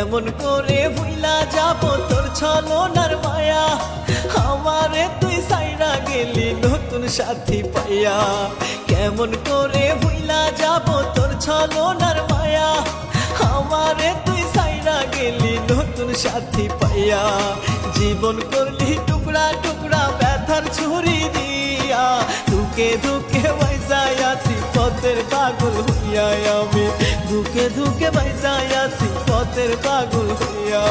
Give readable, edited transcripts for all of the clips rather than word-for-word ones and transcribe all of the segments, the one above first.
কেমন করে ভুইলা যাব তোর ছলনার মায়া, আমারে তুই সাইরা গেলি নতুন সাথী পাইয়া। কেমন করে ভুইলা যাব তোর ছলনার মায়া, আমারে তুই সাইরা গেলি নতুন সাথী পাইয়া। জীবন করলি টুকরা টুকরা ব্যথার ছুরি দিয়া, ধুকে ধুকে বাইসাই আছি পথের পাগল হইয়া। আমি ধুকে ধুকে বাইসাই আছি পথের পাগল হইয়া।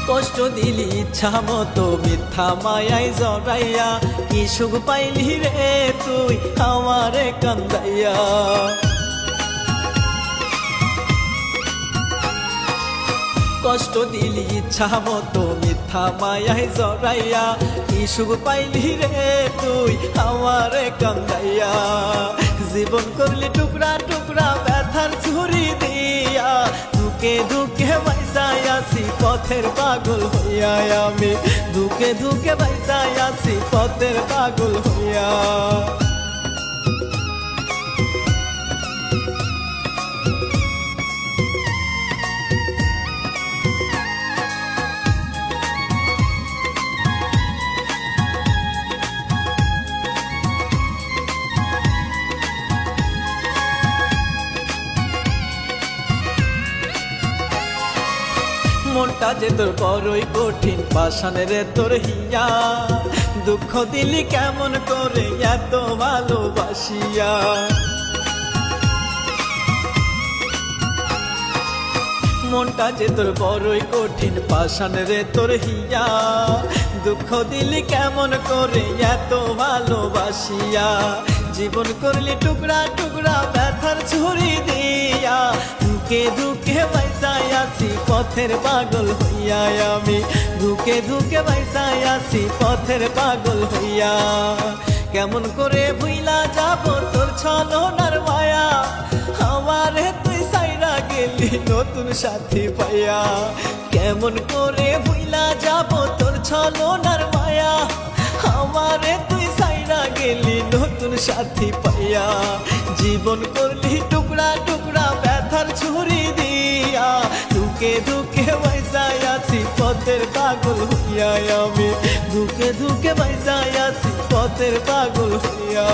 কষ্ট দিলি ইচ্ছা মতো মিথ্যা মায়াই জড়াইয়া, কি সুখ পাইলি রে তুই আমারে কান্দাইয়া। কষ্ট দিলি ইচ্ছা মতো মিথ্যা মায়াই জড়াইয়া, কি সুখ পাইলি রে তুই আমারে কান্দাইয়া। জীবন করলি টুকরা টুকরা ব্যথার ছুরি দিয়া, ধুকে ধুকে বাইসাই আছি পথের পাগল হইয়া। আমি ধুকে ধুকে বাইসাই আছি পথের পাগল হইয়া। মনটা যে তোর বড়ই কঠিন পাষাণের তোর হিয়া, দুঃখ দিলি কেমন করে এত ভালোবাসিয়া। মনটা যে তোর বড়ই কঠিন পাষাণের তোর হিয়া, দুঃখ দিলি কেমন করে এত ভালোবাসিয়া। জীবন করলি টুকরা টুকরা ব্যথার ছুরি দিয়া, ধুকে ধুকে বাইসাই আছি পথের পাগল হইয়া। আমি ধুকে ধুকে বাইসাই আছি পথের পাগল হইয়া। কেমন করে ভুইলা যাব তোর ছলনার মায়া, আমারে তুই সাইরা গেলি নতুন সাথী পাইয়া। কেমন করে ভুইলা যাব তোর ছলনার মায়া, আমারে তুই সাইরা গেলি নতুন সাথী পাইয়া। জীবন করলি টুকরা টুকরা ব্যথার ছুরি দিয়া, ধুকে ধুকে বাইসাই আছি পথের পাগল হইয়া। আমি ধুকে ধুকে বাইসাই আছি পথের পাগল হইয়া।